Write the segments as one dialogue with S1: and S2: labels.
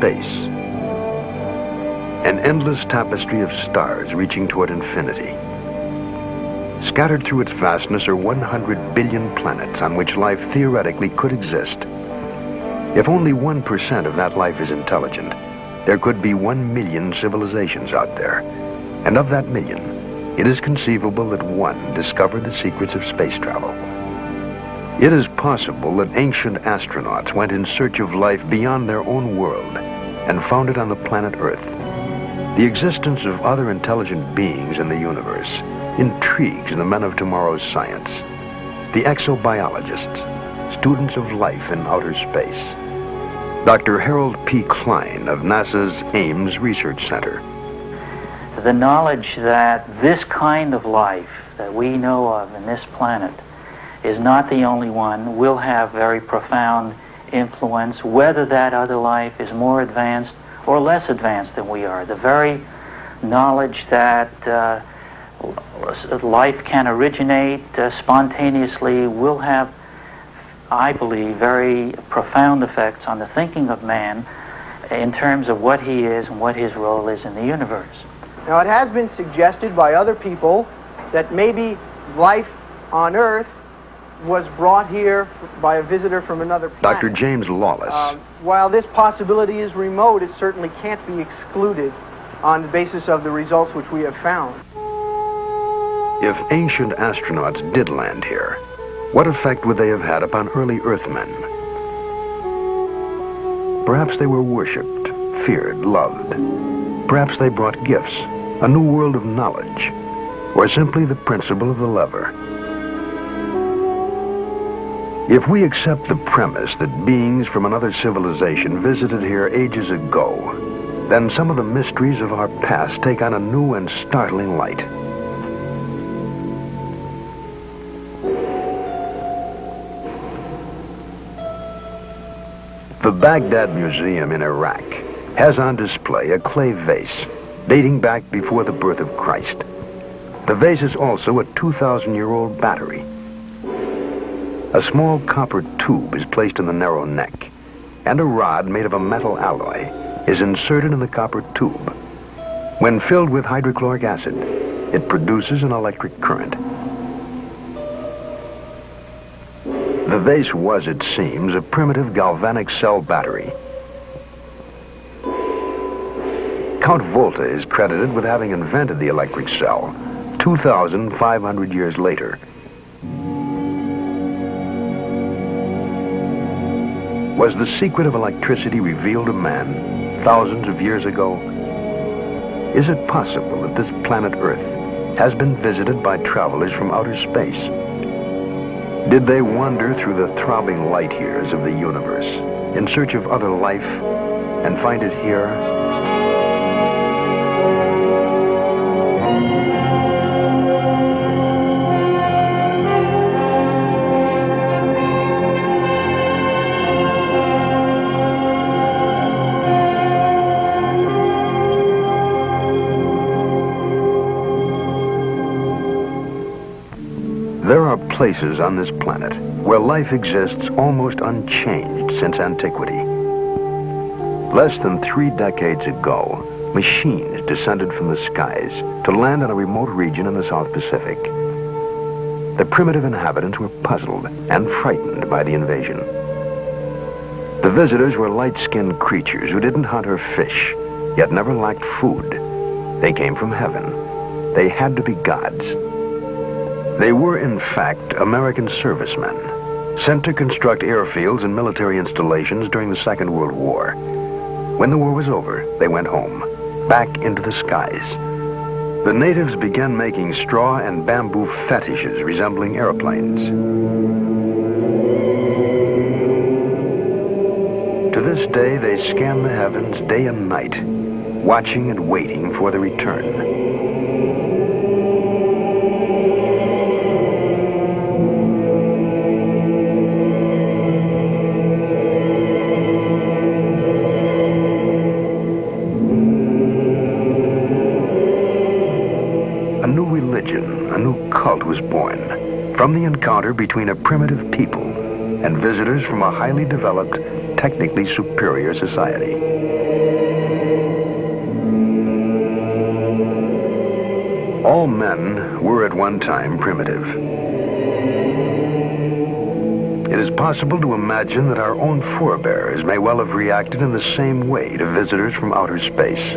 S1: space. An endless tapestry of stars reaching toward infinity. Scattered through its vastness are 100 billion planets on which life theoretically could exist. If only 1% of that life is intelligent, there could be 1 million civilizations out there. And of that million, it is conceivable that one discovered the secrets of space travel. It is possible that ancient astronauts went in search of life beyond their own world and found it on the planet Earth. The existence of other intelligent beings in the universe intrigues the men of tomorrow's science, the exobiologists, students of life in outer space. Dr. Harold P. Klein of NASA's Ames Research Center.
S2: The knowledge that this kind of life that we know of in this planet is not the only one will have very profound influence, whether that other life is more advanced or less advanced than we are. The very knowledge that life can originate spontaneously will have, I believe, very profound effects on the thinking of man in terms of what he is and what his role is in the universe.
S3: Now, it has been suggested by other people that maybe life on Earth was brought here by a visitor from another planet.
S1: Dr. James Lawless.
S3: While this possibility is remote, it certainly can't be excluded on the basis of the results which we have found.
S1: If ancient astronauts did land here, what effect would they have had upon early Earthmen? Perhaps they were worshipped, feared, loved. Perhaps they brought gifts, a new world of knowledge, or simply the principle of the lever. If we accept the premise that beings from another civilization visited here ages ago, then some of the mysteries of our past take on a new and startling light. The Baghdad Museum in Iraq has on display a clay vase dating back before the birth of Christ. The vase is also a 2,000-year-old battery. A small copper tube is placed in the narrow neck, and a rod made of a metal alloy is inserted in the copper tube. When filled with hydrochloric acid, it produces an electric current. The vase was, it seems, a primitive galvanic cell battery. Count Volta is credited with having invented the electric cell 2,500 years later. Was the secret of electricity revealed to man thousands of years ago? Is it possible that this planet Earth has been visited by travelers from outer space? Did they wander through the throbbing light years of the universe in search of other life and find it here? There are places on this planet where life exists almost unchanged since antiquity. Less than 3 decades ago, machines descended from the skies to land in a remote region in the South Pacific. The primitive inhabitants were puzzled and frightened by the invasion. The visitors were light-skinned creatures who didn't hunt or fish, yet never lacked food. They came from heaven. They had to be gods. They were, in fact, American servicemen, sent to construct airfields and military installations during the Second World War. When the war was over, they went home, back into the skies. The natives began making straw and bamboo fetishes resembling airplanes. To this day, they scan the heavens day and night, watching and waiting for the return. A new cult was born from the encounter between a primitive people and visitors from a highly developed, technically superior society. All men were at one time primitive. It is possible to imagine that our own forebears may well have reacted in the same way to visitors from outer space.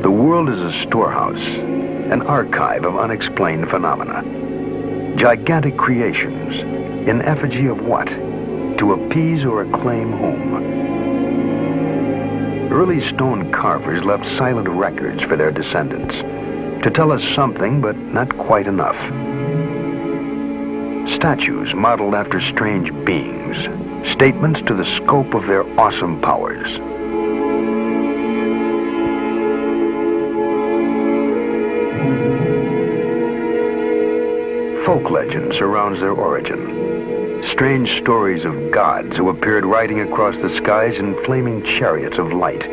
S1: The world is a storehouse, an archive of unexplained phenomena. Gigantic creations, in effigy of what? To appease or acclaim whom? Early stone carvers left silent records for their descendants, to tell us something, but not quite enough. Statues modeled after strange beings, statements to the scope of their awesome powers. Folk legend surrounds their origin. Strange stories of gods who appeared riding across the skies in flaming chariots of light.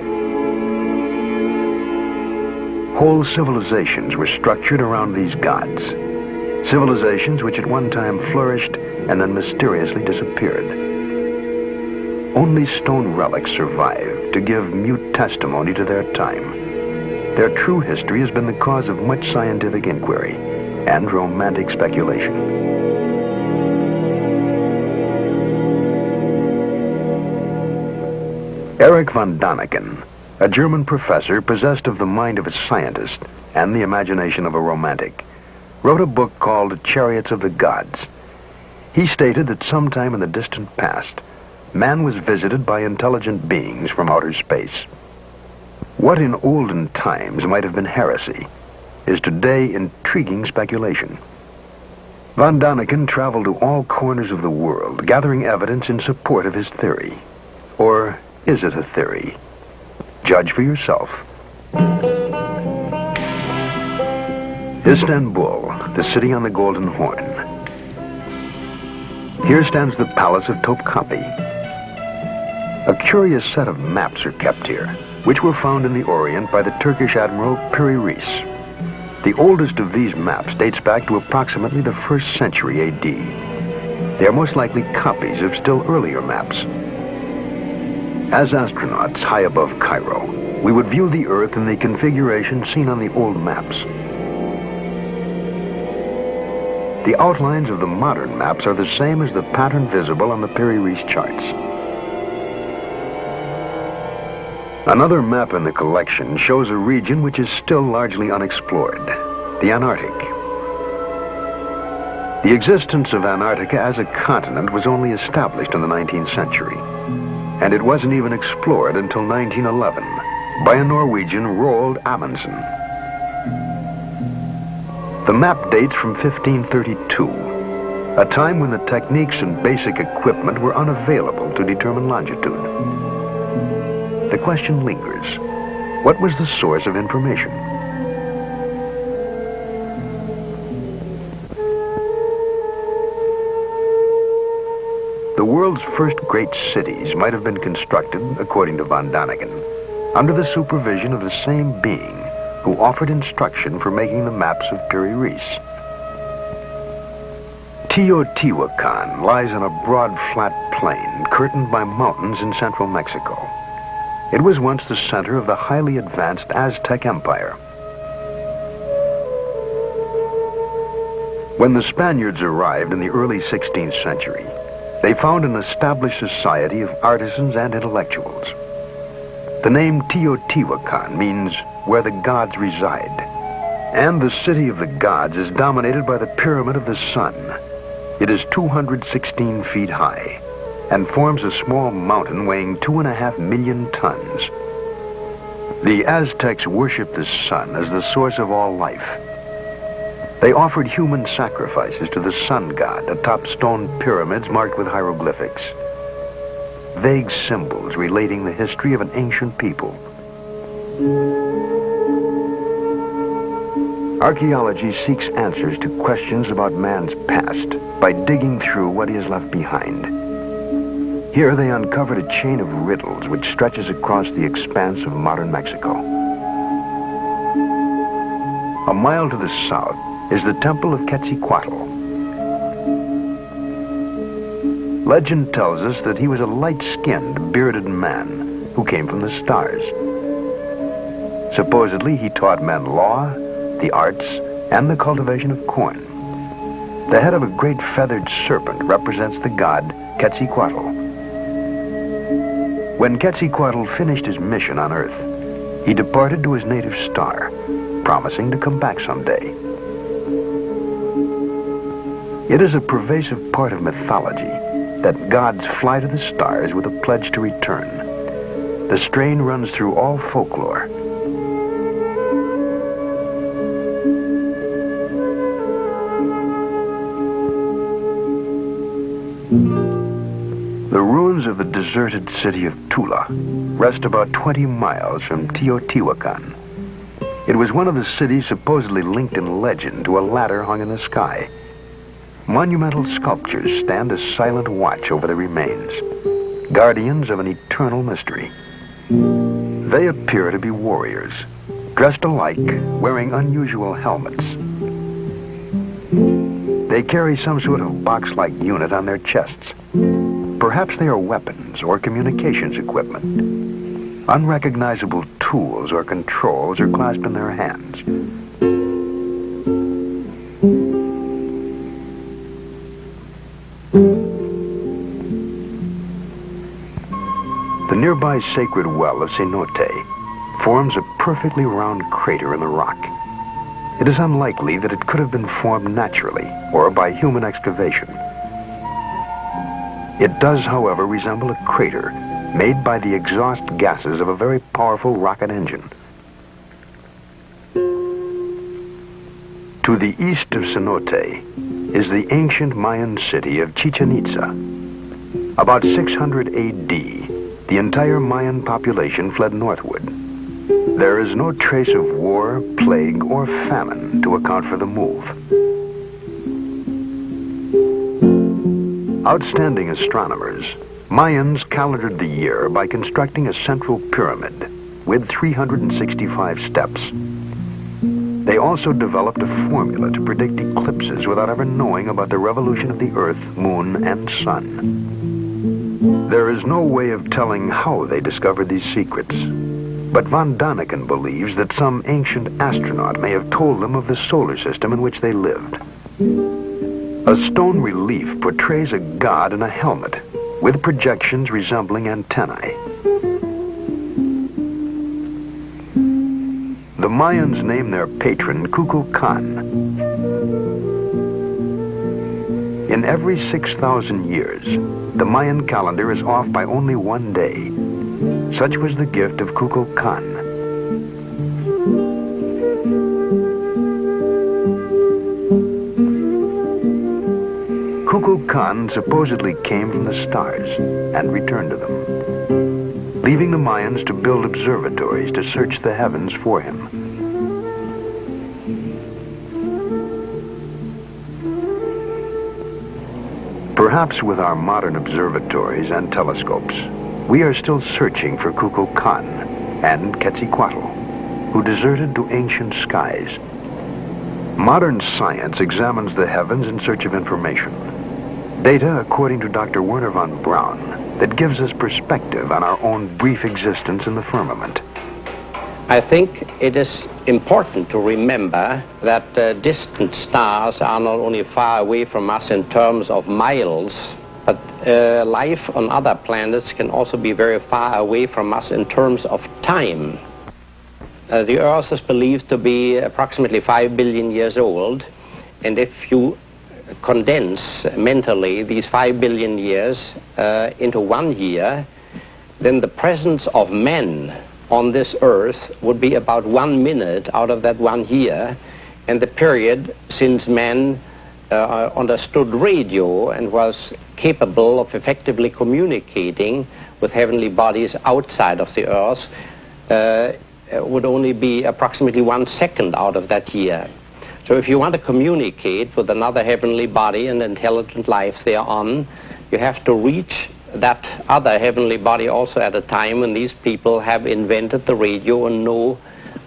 S1: Whole civilizations were structured around these gods. Civilizations which at one time flourished and then mysteriously disappeared. Only stone relics survive to give mute testimony to their time. Their true history has been the cause of much scientific inquiry and romantic speculation. Erich von Däniken, a German professor possessed of the mind of a scientist and the imagination of a romantic, wrote a book called Chariots of the Gods. He stated that sometime in the distant past, man was visited by intelligent beings from outer space. What in olden times might have been heresy is today intriguing speculation. Von Däniken traveled to all corners of the world, gathering evidence in support of his theory. Or is it a theory? Judge for yourself. Istanbul, the city on the Golden Horn. Here stands the Palace of Topkapi. A curious set of maps are kept here, which were found in the Orient by the Turkish Admiral Piri Reis. The oldest of these maps dates back to approximately the 1st century AD. They are most likely copies of still earlier maps. As astronauts high above Cairo, we would view the Earth in the configuration seen on the old maps. The outlines of the modern maps are the same as the pattern visible on the Piri Reis charts. Another map in the collection shows a region which is still largely unexplored, the Antarctic. The existence of Antarctica as a continent was only established in the 19th century, and it wasn't even explored until 1911 by a Norwegian, Roald Amundsen. The map dates from 1532, a time when the techniques and basic equipment were unavailable to determine longitude. The question lingers. What was the source of information? The world's first great cities might have been constructed, according to von Däniken, under the supervision of the same being who offered instruction for making the maps of Piri Reis. Teotihuacan lies on a broad, flat plain curtained by mountains in central Mexico. It was once the center of the highly advanced Aztec Empire. When the Spaniards arrived in the early 16th century, they found an established society of artisans and intellectuals. The name Teotihuacan means where the gods reside, and the city of the gods is dominated by the Pyramid of the Sun. It is 216 feet high and forms a small mountain weighing 2.5 million tons. The Aztecs worshipped the sun as the source of all life. They offered human sacrifices to the sun god atop stone pyramids marked with hieroglyphics. Vague symbols relating the history of an ancient people. Archaeology seeks answers to questions about man's past by digging through what he has left behind. Here they uncovered a chain of riddles which stretches across the expanse of modern Mexico. A mile to the south is the Temple of Quetzalcoatl. Legend tells us that he was a light-skinned, bearded man who came from the stars. Supposedly, he taught men law, the arts, and the cultivation of corn. The head of a great feathered serpent represents the god Quetzalcoatl. When Quetzalcoatl finished his mission on Earth, he departed to his native star, promising to come back someday. It is a pervasive part of mythology that gods fly to the stars with a pledge to return. The strain runs through all folklore. The ruins of the deserted city of Tula rest about 20 miles from Teotihuacan. It was one of the cities supposedly linked in legend to a ladder hung in the sky. Monumental sculptures stand as silent watch over the remains, guardians of an eternal mystery. They appear to be warriors, dressed alike, wearing unusual helmets. They carry some sort of box-like unit on their chests. Perhaps they are weapons or communications equipment. Unrecognizable tools or controls are clasped in their hands. The nearby sacred well of Cenote forms a perfectly round crater in the rock. It is unlikely that it could have been formed naturally or by human excavation. It does, however, resemble a crater made by the exhaust gases of a very powerful rocket engine. To the east of Cenote is the ancient Mayan city of Chichen Itza. About 600 AD, the entire Mayan population fled northward. There is no trace of war, plague, or famine to account for the move. Outstanding astronomers, Mayans calendared the year by constructing a central pyramid with 365 steps. They also developed a formula to predict eclipses without ever knowing about the revolution of the Earth, Moon, and Sun. There is no way of telling how they discovered these secrets, but von Daniken believes that some ancient astronaut may have told them of the solar system in which they lived. A stone relief portrays a god in a helmet with projections resembling antennae. The Mayans name their patron Kukulkan. In every 6,000 years, the Mayan calendar is off by only one day. Such was the gift of Kukulkan. Kukulkan supposedly came from the stars and returned to them, leaving the Mayans to build observatories to search the heavens for him. Perhaps with our modern observatories and telescopes, we are still searching for Kukulkan and Quetzalcoatl, who deserted to ancient skies. Modern science examines the heavens in search of information. Data, according to Dr. Werner von Braun, that gives us perspective on our own brief existence in the firmament.
S4: I think it is important to remember that distant stars are not only far away from us in terms of miles, but life on other planets can also be very far away from us in terms of time. The Earth is believed to be approximately 5 billion years old, and if you condense mentally these 5 billion years into 1 year, then the presence of men on this Earth would be about 1 minute out of that 1 year, and the period since man understood radio and was capable of effectively communicating with heavenly bodies outside of the Earth would only be approximately 1 second out of that year. So if you want to communicate with another heavenly body and intelligent life thereon, you have to reach that other heavenly body also at a time when these people have invented the radio and know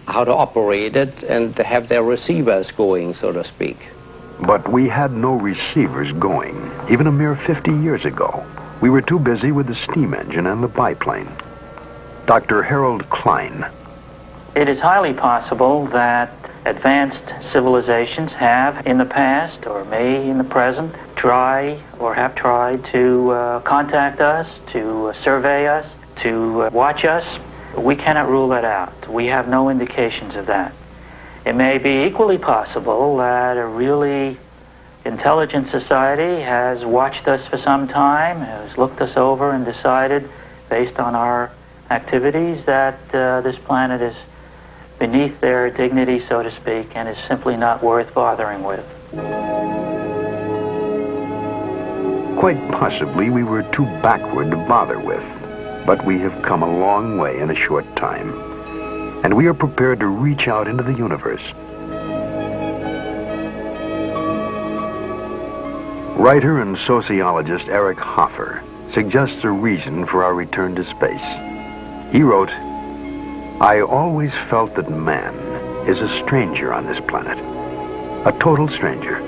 S4: how to operate it and have their receivers going, so to speak.
S1: But we had no receivers going, even a mere 50 years ago. We were too busy with the steam engine and the biplane. Dr. Harold Klein.
S2: It is highly possible that advanced civilizations have in the past, or may in the present, try or have tried to contact us, to survey us, to watch us. We cannot rule that out. We have no indications of that. It may be equally possible that a really intelligent society has watched us for some time, has looked us over and decided, based on our activities, that this planet is beneath their dignity, so to speak, and is simply not worth bothering with.
S1: Quite possibly we were too backward to bother with, but we have come a long way in a short time, and we are prepared to reach out into the universe. Writer and sociologist Eric Hoffer suggests a reason for our return to space. He wrote, "I always felt that man is a stranger on this planet, a total stranger.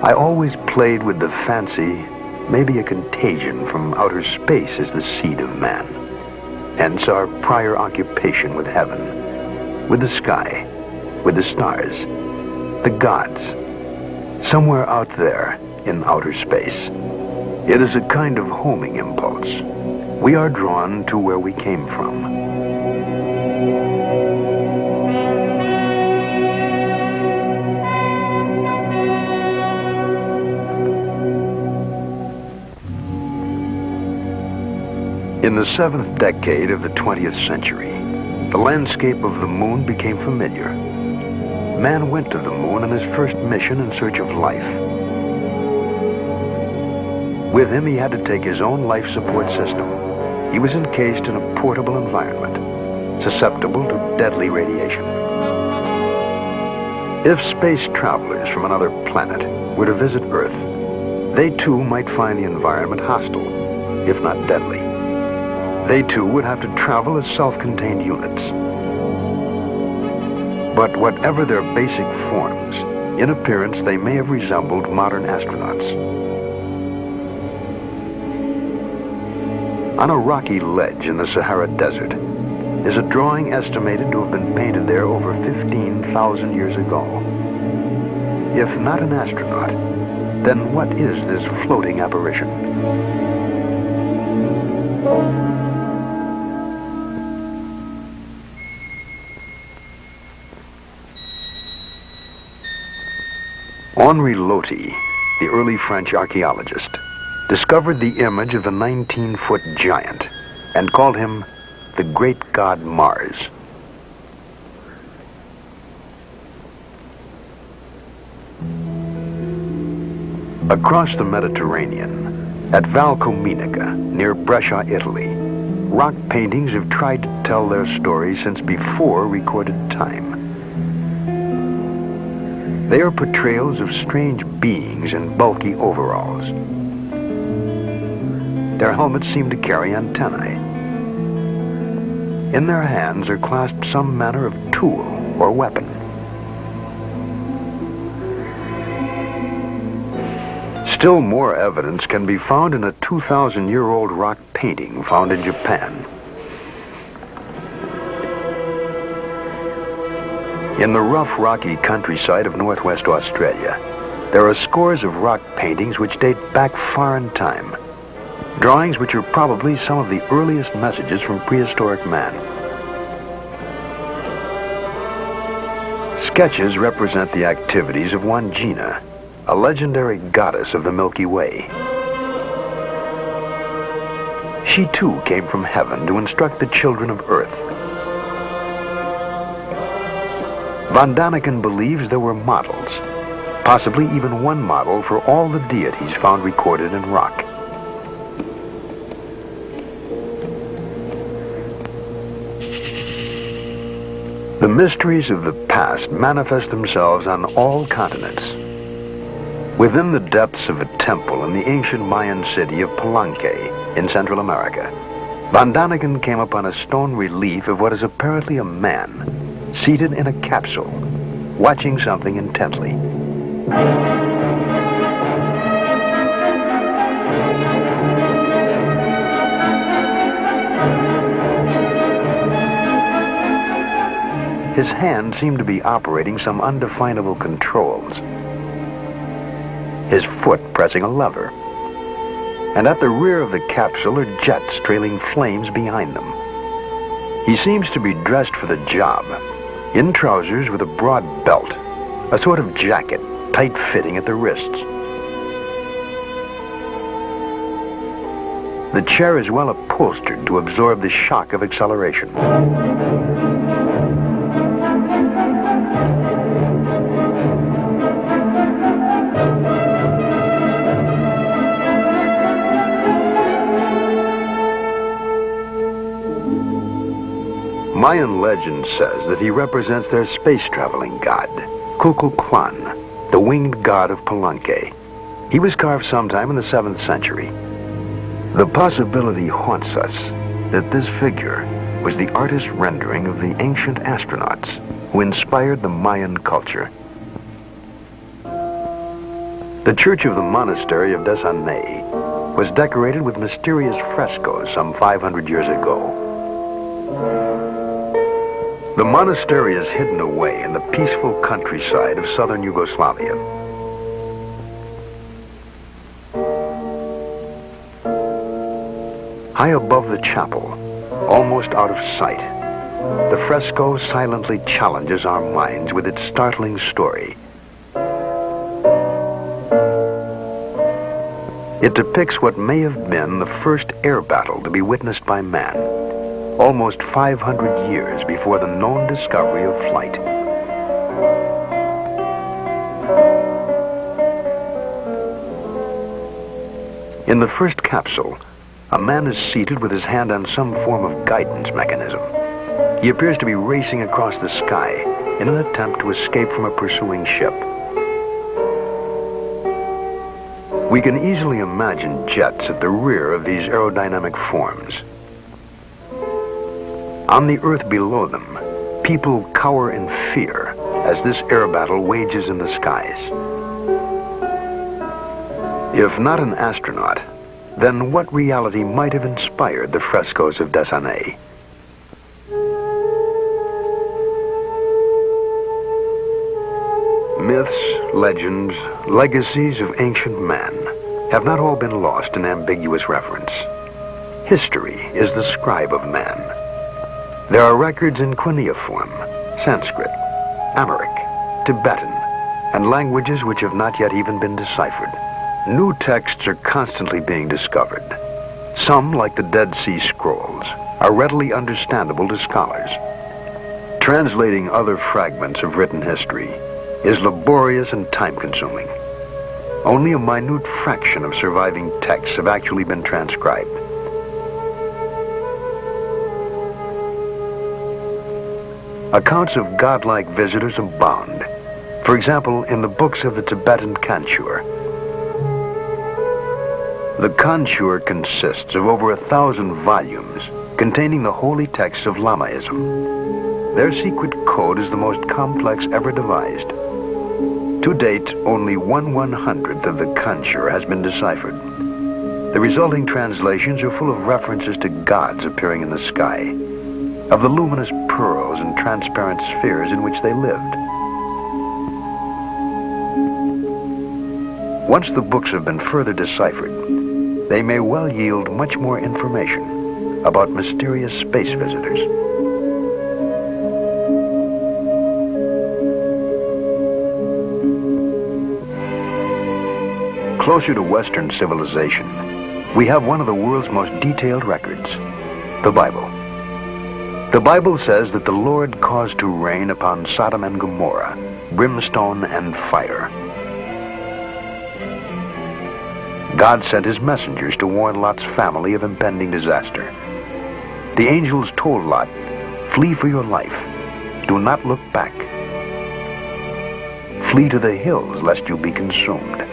S1: I always played with the fancy, maybe a contagion from outer space is the seed of man. Hence our prior occupation with heaven, with the sky, with the stars, the gods, somewhere out there in outer space. It is a kind of homing impulse. We are drawn to where we came from." In the 7th decade of the 20th century, the landscape of the moon became familiar. Man went to the moon on his first mission in search of life. With him, he had to take his own life support system. He was encased in a portable environment, susceptible to deadly radiation. If space travelers from another planet were to visit Earth, they too might find the environment hostile, if not deadly. They too would have to travel as self-contained units. But whatever their basic forms, in appearance they may have resembled modern astronauts. On a rocky ledge in the Sahara Desert is a drawing estimated to have been painted there over 15,000 years ago. If not an astronaut, then what is this floating apparition? Henri Loti, the early French archaeologist, discovered the image of the 19-foot giant and called him the great god Mars. Across the Mediterranean, at Valcominica, near Brescia, Italy, rock paintings have tried to tell their story since before recorded time. They are portrayals of strange beings in bulky overalls. Their helmets seem to carry antennae. In their hands are clasped some manner of tool or weapon. Still more evidence can be found in a 2,000-year-old rock painting found in Japan. In the rough, rocky countryside of northwest Australia, there are scores of rock paintings which date back far in time. Drawings which are probably some of the earliest messages from prehistoric man. Sketches represent the activities of Wandjina, a legendary goddess of the Milky Way. She too came from heaven to instruct the children of Earth. Von Daniken believes there were models, possibly even one model for all the deities found recorded in rock. The mysteries of the past manifest themselves on all continents. Within the depths of a temple in the ancient Mayan city of Palenque in Central America, Von Daniken came upon a stone relief of what is apparently a man, seated in a capsule, watching something intently. His hand seemed to be operating some undefinable controls. His foot pressing a lever. And at the rear of the capsule are jets trailing flames behind them. He seems to be dressed for the job, in trousers with a broad belt, a sort of jacket, tight-fitting at the wrists. The chair is well upholstered to absorb the shock of acceleration. Mayan legend says that he represents their space-traveling god, Kukulkan, the winged god of Palenque. He was carved sometime in the 7th century. The possibility haunts us that this figure was the artist's rendering of the ancient astronauts who inspired the Mayan culture. The church of the monastery of Desanay was decorated with mysterious frescoes some 500 years ago. The monastery is hidden away in the peaceful countryside of southern Yugoslavia. High above the chapel, almost out of sight, the fresco silently challenges our minds with its startling story. It depicts what may have been the first air battle to be witnessed by man, almost 500 years before the known discovery of flight. In the first capsule, a man is seated with his hand on some form of guidance mechanism. He appears to be racing across the sky in an attempt to escape from a pursuing ship. We can easily imagine jets at the rear of these aerodynamic forms. On the earth below them, people cower in fear as this air battle wages in the skies. If not an astronaut, then what reality might have inspired the frescoes of Desanay? Myths, legends, legacies of ancient man have not all been lost in ambiguous reference. History is the scribe of man. There are records in cuneiform, Sanskrit, Amharic, Tibetan, and languages which have not yet even been deciphered. New texts are constantly being discovered. Some, like the Dead Sea Scrolls, are readily understandable to scholars. Translating other fragments of written history is laborious and time-consuming. Only a minute fraction of surviving texts have actually been transcribed. Accounts of godlike visitors abound. For example, in the books of the Tibetan Kanchur. The Kanchur consists of over 1,000 volumes containing the holy texts of Lamaism. Their secret code is the most complex ever devised. To date, only 1/100th of the Kanchur has been deciphered. The resulting translations are full of references to gods appearing in the sky, of the luminous pearls and transparent spheres in which they lived. Once the books have been further deciphered, they may well yield much more information about mysterious space visitors. Closer to Western civilization, we have one of the world's most detailed records, the Bible. The Bible says that the Lord caused to rain upon Sodom and Gomorrah brimstone and fire. God sent his messengers to warn Lot's family of impending disaster. The angels told Lot, "Flee for your life. Do not look back. Flee to the hills lest you be consumed."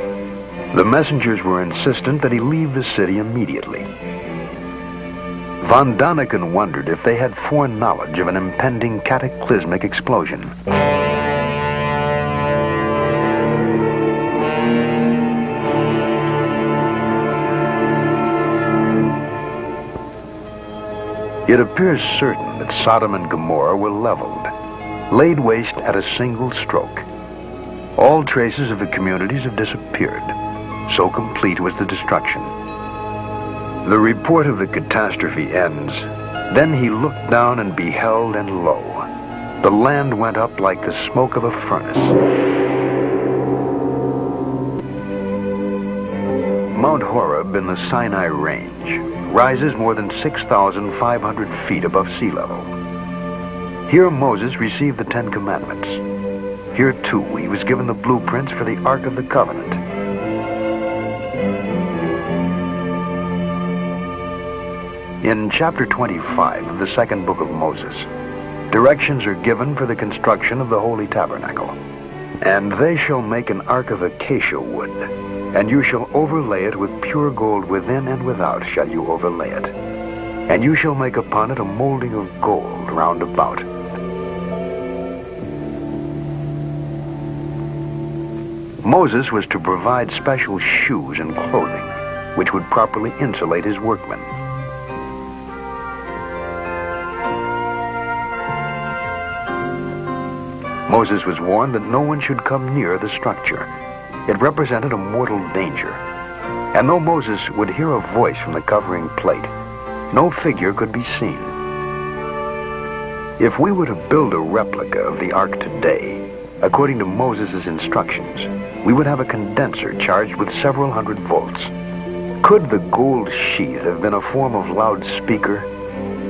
S1: The messengers were insistent that he leave the city immediately. Von Daniken wondered if they had foreknowledge of an impending cataclysmic explosion. It appears certain that Sodom and Gomorrah were leveled, laid waste at a single stroke. All traces of the communities have disappeared. So complete was the destruction. The report of the catastrophe ends. Then he looked down and beheld, and lo, the land went up like the smoke of a furnace. Mount Horeb in the Sinai Range rises more than 6,500 feet above sea level. Here Moses received the Ten Commandments. Here, too, he was given the blueprints for the Ark of the Covenant. In chapter 25 of the second book of Moses, directions are given for the construction of the Holy Tabernacle. And they shall make an ark of acacia wood, and you shall overlay it with pure gold within and without shall you overlay it. And you shall make upon it a molding of gold round about. Moses was to provide special shoes and clothing, which would properly insulate his workmen. Moses was warned that no one should come near the structure. It represented a mortal danger. And though Moses would hear a voice from the covering plate, no figure could be seen. If we were to build a replica of the ark today, according to Moses' instructions, we would have a condenser charged with several hundred volts. Could the gold sheath have been a form of loudspeaker,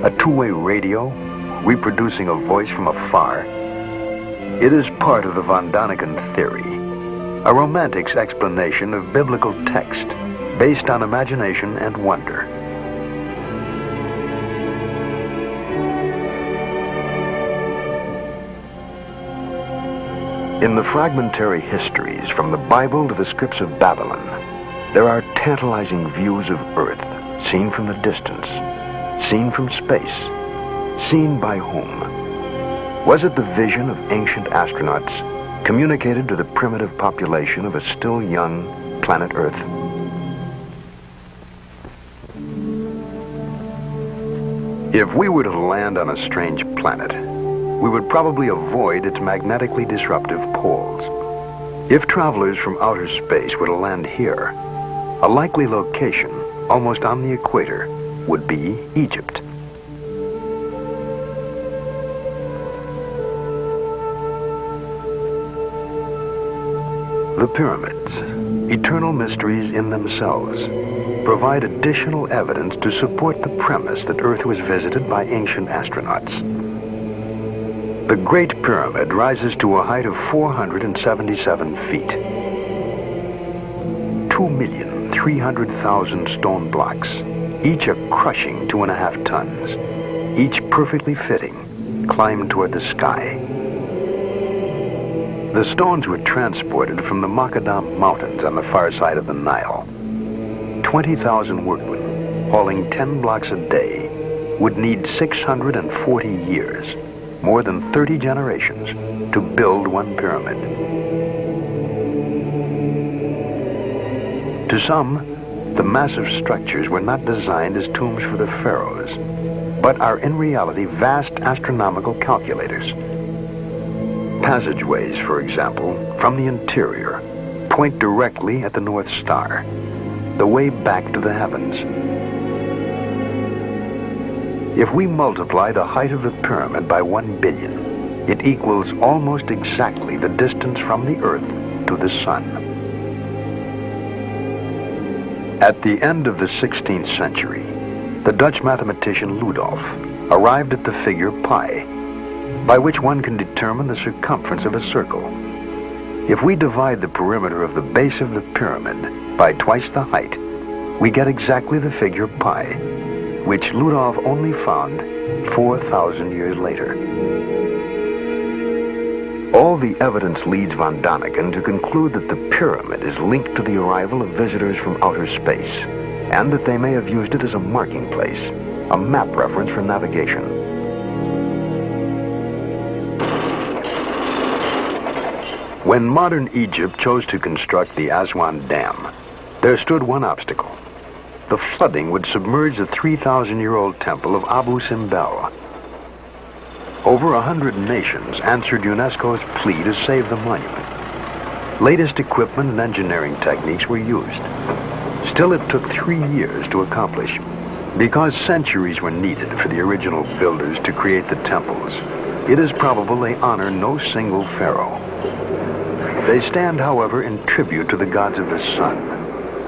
S1: a two-way radio, reproducing a voice from afar? It is part of the Von Daniken theory, a romantic's explanation of biblical text based on imagination and wonder. In the fragmentary histories from the Bible to the scripts of Babylon, there are tantalizing views of Earth, seen from the distance, seen from space, seen by whom? Was it the vision of ancient astronauts communicated to the primitive population of a still young planet Earth? If we were to land on a strange planet, we would probably avoid its magnetically disruptive poles. If travelers from outer space were to land here, a likely location, almost on the equator, would be Egypt. The pyramids, eternal mysteries in themselves, provide additional evidence to support the premise that Earth was visited by ancient astronauts. The Great Pyramid rises to a height of 477 feet. 2,300,000 stone blocks, each a crushing 2.5 tons, each perfectly fitting, climbed toward the sky. The stones were transported from the Makadam Mountains on the far side of the Nile. 20,000 workmen, hauling 10 blocks a day, would need 640 years, more than 30 generations, to build one pyramid. To some, the massive structures were not designed as tombs for the pharaohs, but are in reality vast astronomical calculators. Passageways, for example, from the interior, point directly at the North Star, the way back to the heavens. If we multiply the height of the pyramid by 1 billion, it equals almost exactly the distance from the Earth to the Sun. At the end of the 16th century, the Dutch mathematician Ludolf arrived at the figure pi, by which one can determine the circumference of a circle. If we divide the perimeter of the base of the pyramid by twice the height, we get exactly the figure pi, which Ludolf only found 4,000 years later. All the evidence leads Von Daniken to conclude that the pyramid is linked to the arrival of visitors from outer space, and that they may have used it as a marking place, a map reference for navigation. When modern Egypt chose to construct the Aswan Dam, there stood one obstacle: the flooding would submerge the 3,000-year-old temple of Abu Simbel. Over 100 nations answered UNESCO's plea to save the monument. Latest equipment and engineering techniques were used. Still, it took 3 years to accomplish. Because centuries were needed for the original builders to create the temples, it is probable they honor no single pharaoh. They stand, however, in tribute to the gods of the sun,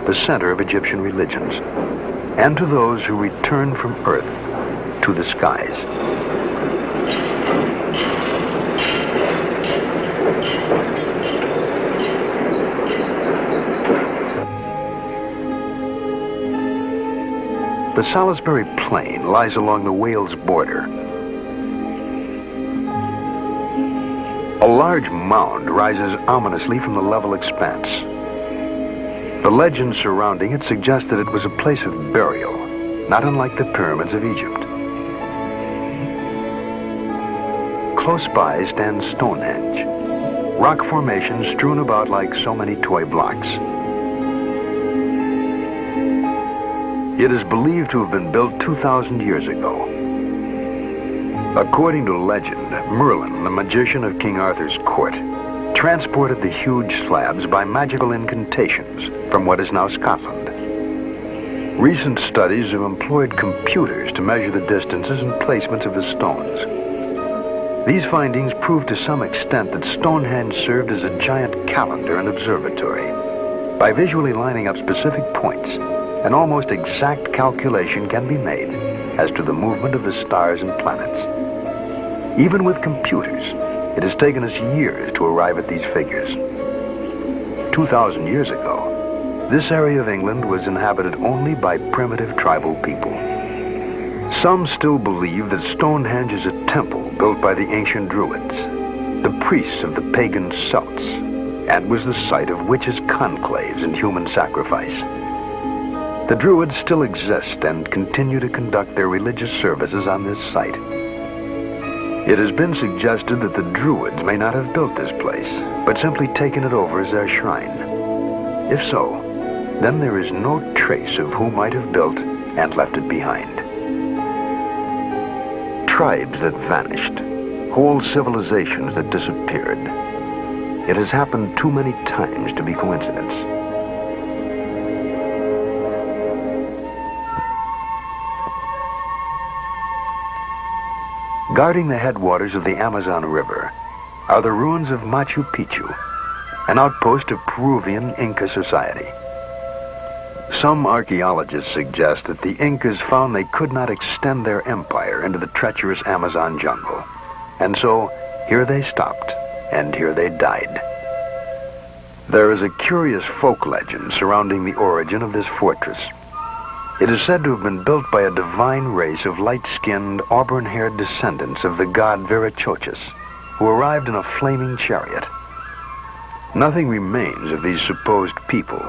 S1: the center of Egyptian religions, and to those who return from earth to the skies. The Salisbury Plain lies along the Wales border. A large mound rises ominously from the level expanse. The legend surrounding it suggests that it was a place of burial, not unlike the pyramids of Egypt. Close by stands Stonehenge, rock formations strewn about like so many toy blocks. It is believed to have been built 2,000 years ago. According to legend, Merlin, the magician of King Arthur's court, transported the huge slabs by magical incantations from what is now Scotland. Recent studies have employed computers to measure the distances and placements of the stones. These findings prove to some extent that Stonehenge served as a giant calendar and observatory. By visually lining up specific points, an almost exact calculation can be made as to the movement of the stars and planets. Even with computers, it has taken us years to arrive at these figures. 2,000 years ago, this area of England was inhabited only by primitive tribal people. Some still believe that Stonehenge is a temple built by the ancient Druids, the priests of the pagan Celts, and was the site of witches' conclaves and human sacrifice. The Druids still exist and continue to conduct their religious services on this site. It has been suggested that the Druids may not have built this place, but simply taken it over as their shrine. If so, then there is no trace of who might have built and left it behind. Tribes that vanished, whole civilizations that disappeared. It has happened too many times to be coincidence. Guarding the headwaters of the Amazon River are the ruins of Machu Picchu, an outpost of Peruvian Inca society. Some archaeologists suggest that the Incas found they could not extend their empire into the treacherous Amazon jungle, and so here they stopped, and here they died. There is a curious folk legend surrounding the origin of this fortress. It is said to have been built by a divine race of light-skinned, auburn-haired descendants of the god Viracochus, who arrived in a flaming chariot. Nothing remains of these supposed people,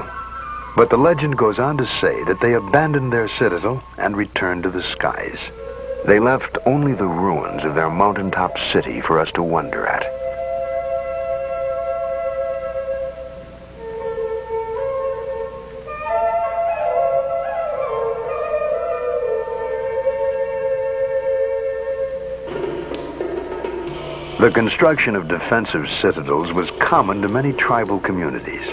S1: but the legend goes on to say that they abandoned their citadel and returned to the skies. They left only the ruins of their mountaintop city for us to wonder at. The construction of defensive citadels was common to many tribal communities.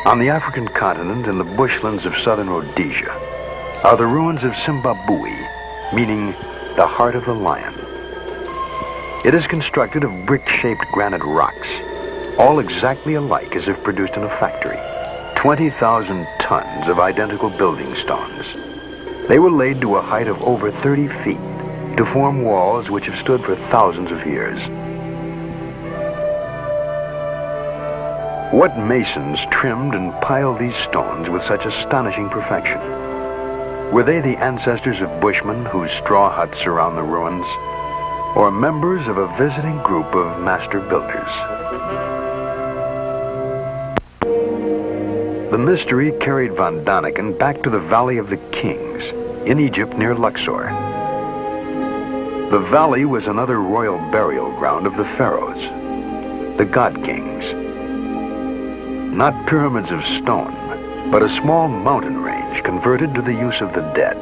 S1: On the African continent and the bushlands of southern Rhodesia are the ruins of Simbabwe, meaning the heart of the lion. It is constructed of brick-shaped granite rocks, all exactly alike as if produced in a factory. 20,000 tons of identical building stones. They were laid to a height of over 30 feet to form walls which have stood for thousands of years. What masons trimmed and piled these stones with such astonishing perfection? Were they the ancestors of bushmen whose straw huts surround the ruins, or members of a visiting group of master builders? The mystery carried von Daniken back to the Valley of the Kings in Egypt near Luxor. The valley was another royal burial ground of the pharaohs, the god kings. Not pyramids of stone, but a small mountain range converted to the use of the dead.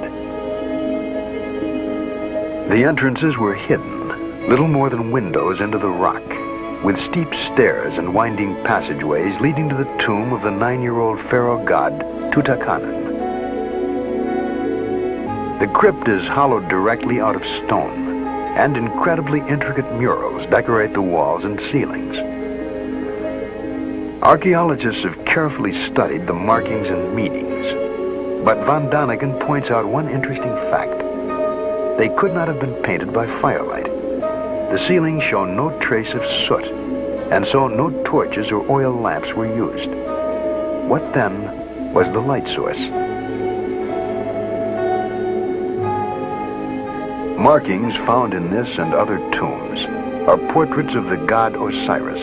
S1: The entrances were hidden, little more than windows into the rock, with steep stairs and winding passageways leading to the tomb of the 9-year-old pharaoh god Tutankhamun. The crypt is hollowed directly out of stone, and incredibly intricate murals decorate the walls and ceilings. Archaeologists have carefully studied the markings and meanings, but Von Daniken points out one interesting fact. They could not have been painted by firelight. The ceilings show no trace of soot, and so no torches or oil lamps were used. What then was the light source? Markings found in this and other tombs are portraits of the god Osiris.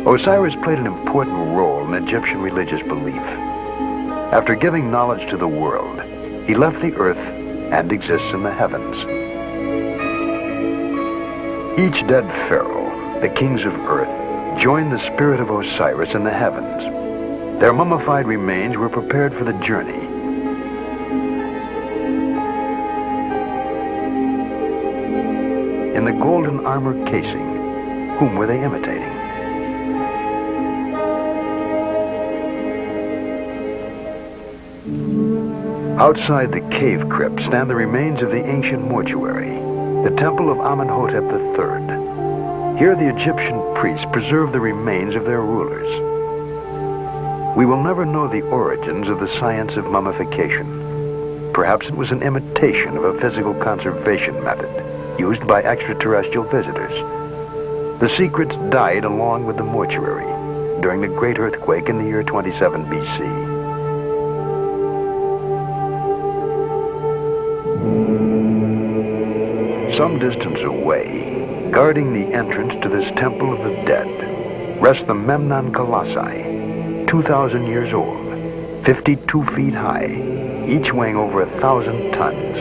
S1: Osiris played an important role in Egyptian religious belief. After giving knowledge to the world, he left the earth and exists in the heavens. Each dead pharaoh, the kings of earth, joined the spirit of Osiris in the heavens. Their mummified remains were prepared for the journey. In the golden armor casing, whom were they imitating? Outside the cave crypt stand the remains of the ancient mortuary, the temple of Amenhotep III. Here the Egyptian priests preserve the remains of their rulers. We will never know the origins of the science of mummification. Perhaps it was an imitation of a physical conservation method used by extraterrestrial visitors. The secrets died along with the mortuary during the great earthquake in the year 27 BC. Some distance away, guarding the entrance to this temple of the dead, rests the Memnon Colossi, 2,000 years old, 52 feet high, each weighing over 1,000 tons.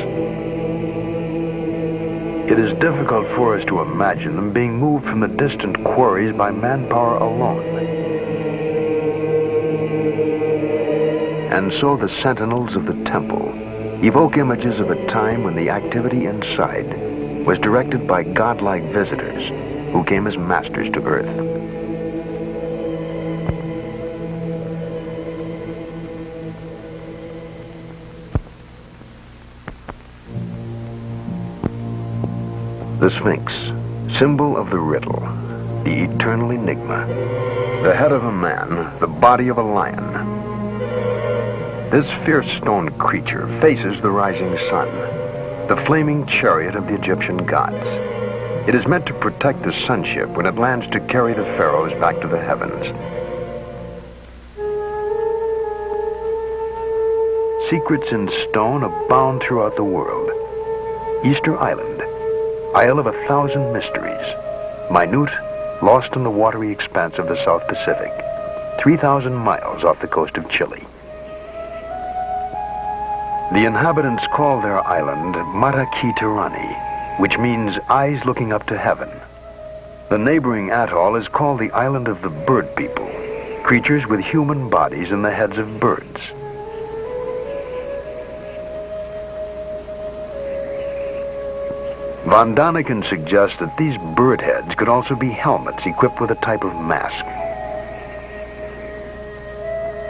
S1: It is difficult for us to imagine them being moved from the distant quarries by manpower alone. And so the sentinels of the temple evoke images of a time when the activity inside was directed by godlike visitors who came as masters to earth. The Sphinx, symbol of the riddle, the eternal enigma. The head of a man, the body of a lion. This fierce stone creature faces the rising sun, the flaming chariot of the Egyptian gods. It is meant to protect the sunship when it lands to carry the pharaohs back to the heavens. Secrets in stone abound throughout the world. Easter Island, Isle of 1,000 mysteries, minute, lost in the watery expanse of the South Pacific, 3,000 miles off the coast of Chile. The inhabitants call their island Mata Ki Tirani, which means eyes looking up to heaven. The neighboring atoll is called the Island of the Bird People, creatures with human bodies and the heads of birds. Von Daniken suggests that these bird heads could also be helmets equipped with a type of mask.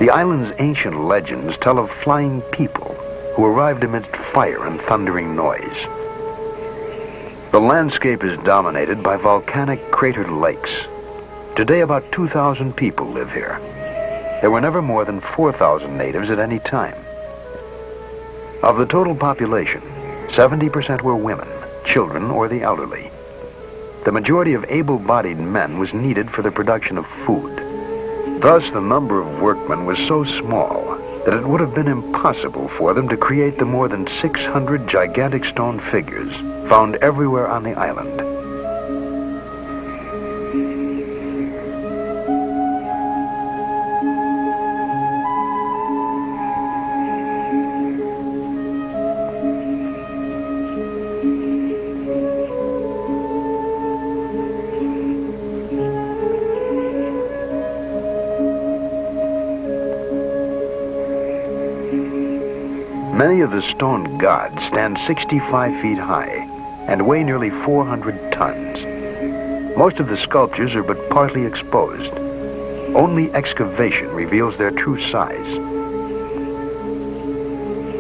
S1: The island's ancient legends tell of flying people who arrived amidst fire and thundering noise. The landscape is dominated by volcanic cratered lakes. Today about 2,000 people live here. There were never more than 4,000 natives at any time. Of the total population, 70% were women, children, or the elderly. The majority of able-bodied men was needed for the production of food. Thus, the number of workmen was so small that it would have been impossible for them to create the more than 600 gigantic stone figures found everywhere on the island. Many of the stone gods stand 65 feet high and weigh nearly 400 tons. Most of the sculptures are but partly exposed. Only excavation reveals their true size.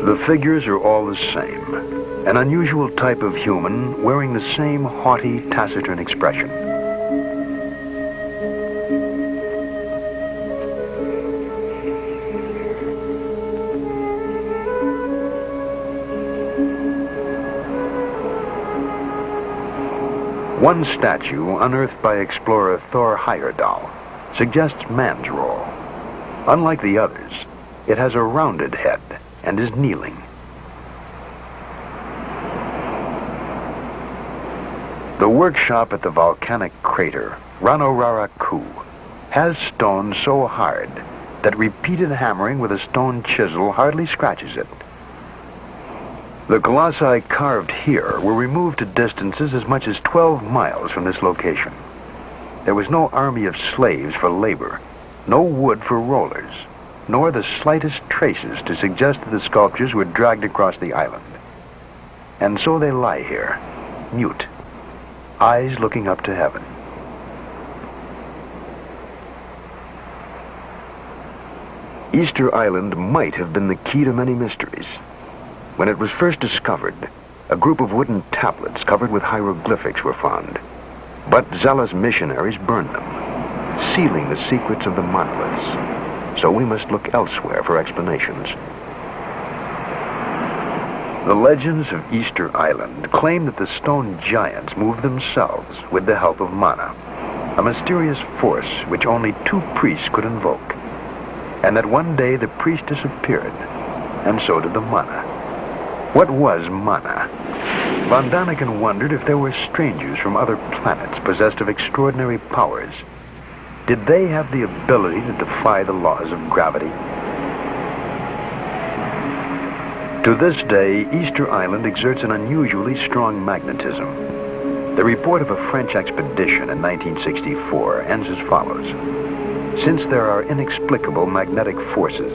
S1: The figures are all the same, an unusual type of human wearing the same haughty, taciturn expression. One statue, unearthed by explorer Thor Heyerdahl, suggests man's role. Unlike the others, it has a rounded head and is kneeling. The workshop at the volcanic crater, Ranoraraku, has stone so hard that repeated hammering with a stone chisel hardly scratches it. The colossi carved here were removed to distances as much as 12 miles from this location. There was no army of slaves for labor, no wood for rollers, nor the slightest traces to suggest that the sculptures were dragged across the island. And so they lie here, mute, eyes looking up to heaven. Easter Island might have been the key to many mysteries. When it was first discovered, a group of wooden tablets covered with hieroglyphics were found. But zealous missionaries burned them, sealing the secrets of the monoliths. So we must look elsewhere for explanations. The legends of Easter Island claim that the stone giants moved themselves with the help of mana, a mysterious force which only 2 priests could invoke, and that one day the priest disappeared, and so did the mana. What was mana? Von Daniken wondered if there were strangers from other planets possessed of extraordinary powers. Did they have the ability to defy the laws of gravity? To this day, Easter Island exerts an unusually strong magnetism. The report of a French expedition in 1964 ends as follows. Since there are inexplicable magnetic forces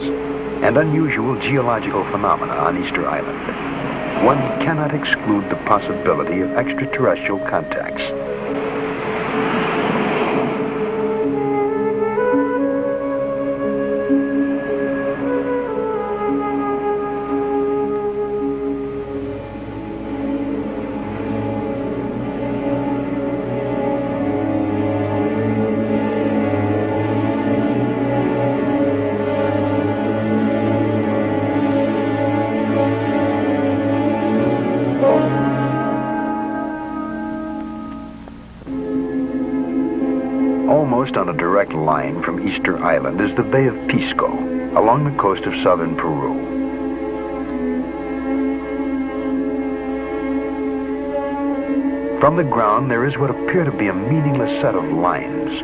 S1: and unusual geological phenomena on Easter Island, one cannot exclude the possibility of extraterrestrial contacts. Almost on a direct line from Easter Island is the Bay of Pisco, along the coast of southern Peru. From the ground, there is what appear to be a meaningless set of lines.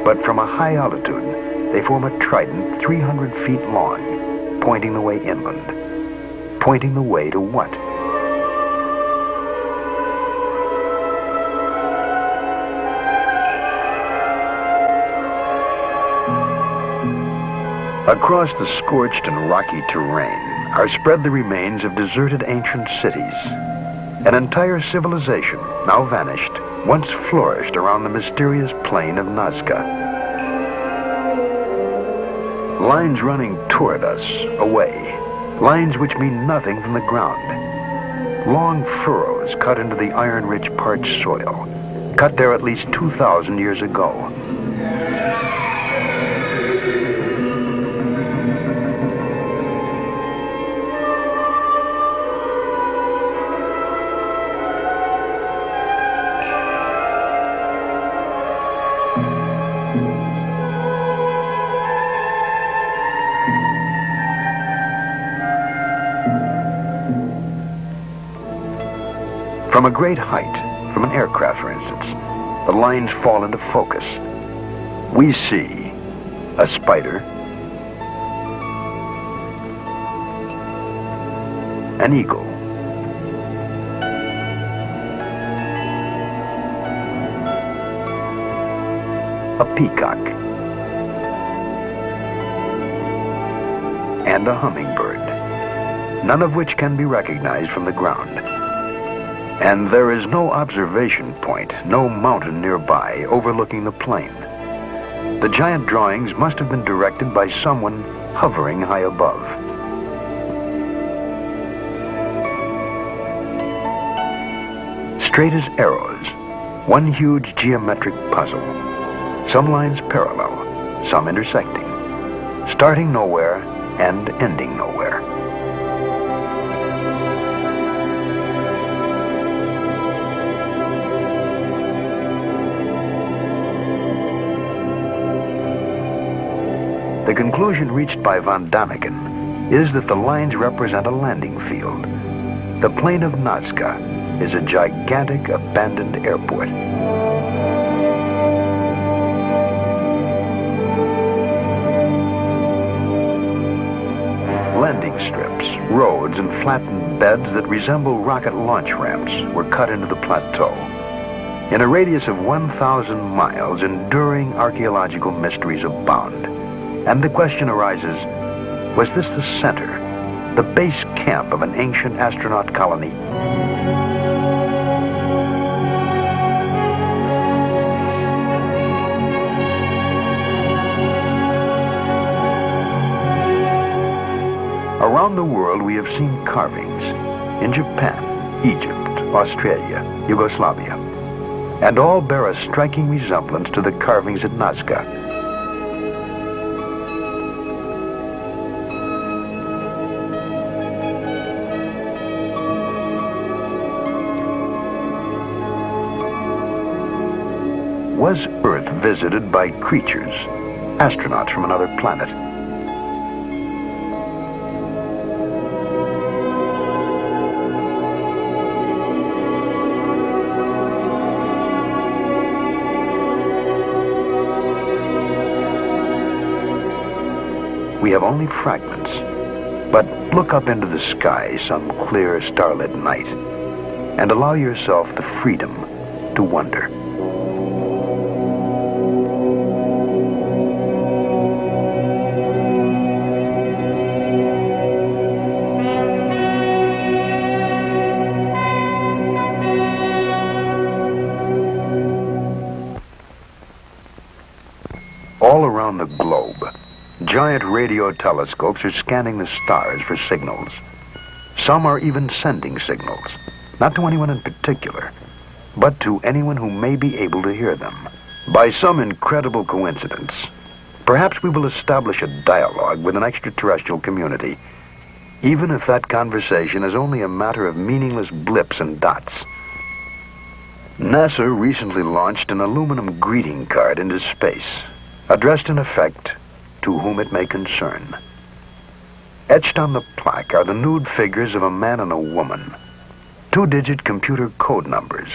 S1: But from a high altitude, they form a trident 300 feet long, pointing the way inland. Pointing the way to what? Across the scorched and rocky terrain are spread the remains of deserted ancient cities. An entire civilization, now vanished, once flourished around the mysterious plain of Nazca. Lines running toward us, away. Lines which mean nothing from the ground. Long furrows cut into the iron-rich parched soil, cut there at least 2,000 years ago. From a great height, from an aircraft for instance, the lines fall into focus. We see a spider, an eagle, a peacock, and a hummingbird. none of which can be recognized from the ground. And there is no observation point, no mountain nearby overlooking the plain. The giant drawings must have been directed by someone hovering high above. Straight as arrows, one huge geometric puzzle. Some lines parallel, some intersecting, starting nowhere and ending nowhere. The conclusion reached by von Daniken is that the lines represent a landing field. The plain of Nazca is a gigantic abandoned airport. Landing strips, roads, and flattened beds that resemble rocket launch ramps were cut into the plateau. In a radius of 1,000 miles, enduring archaeological mysteries abound. And the question arises, was this the center, the base camp of an ancient astronaut colony? Around the world we have seen carvings in Japan, Egypt, Australia, Yugoslavia, and all bear a striking resemblance to the carvings at Nazca. Was Earth visited by creatures, astronauts from another planet? We have only fragments, but look up into the sky some clear starlit night and allow yourself the freedom to wonder. All around the globe, giant radio telescopes are scanning the stars for signals. Some are even sending signals, not to anyone in particular, but to anyone who may be able to hear them. By some incredible coincidence, perhaps we will establish a dialogue with an extraterrestrial community, even if that conversation is only a matter of meaningless blips and dots. NASA recently launched an aluminum greeting card into space, addressed in effect to whom it may concern. Etched on the plaque are the nude figures of a man and a woman, 2-digit computer code numbers,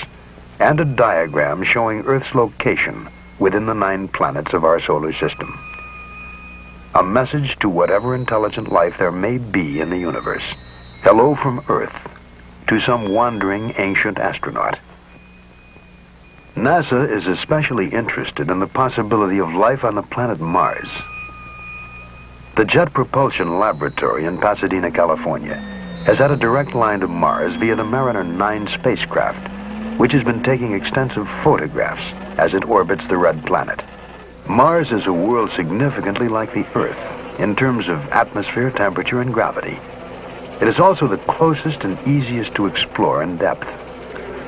S1: and a diagram showing Earth's location within the 9 planets of our solar system. A message to whatever intelligent life there may be in the universe. Hello from Earth to some wandering ancient astronaut. NASA is especially interested in the possibility of life on the planet Mars. The Jet Propulsion Laboratory in Pasadena, California, has had a direct line to Mars via the Mariner 9 spacecraft, which has been taking extensive photographs as it orbits the red planet. Mars is a world significantly like the Earth in terms of atmosphere, temperature, and gravity. It is also the closest and easiest to explore in depth.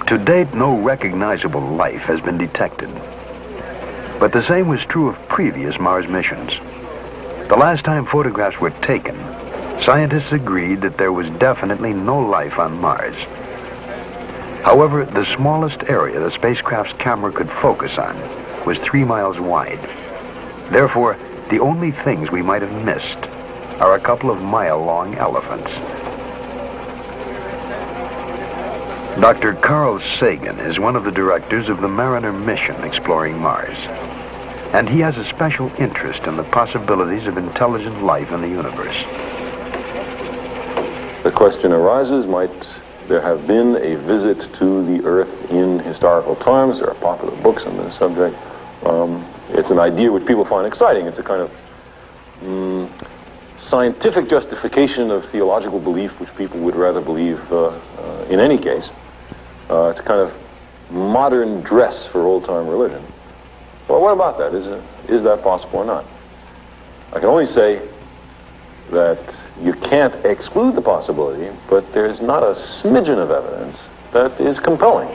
S1: To date, no recognizable life has been detected. But the same was true of previous Mars missions. The last time photographs were taken, scientists agreed that there was definitely no life on Mars. However, the smallest area the spacecraft's camera could focus on was 3 miles wide. Therefore, the only things we might have missed are a couple of mile-long elephants. Dr. Carl Sagan is one of the directors of the Mariner mission exploring Mars, and he has a special interest in the possibilities of intelligent life in the universe.
S5: The question arises, might there have been a visit to the Earth in historical times? There are popular books on this subject. It's an idea which people find exciting. It's a kind of scientific justification of theological belief, which people would rather believe in any case. It's a kind of modern dress for old-time religion. Well, what about that? Is that possible or not? I can only say that you can't exclude the possibility, but there's not a smidgen of evidence that is compelling.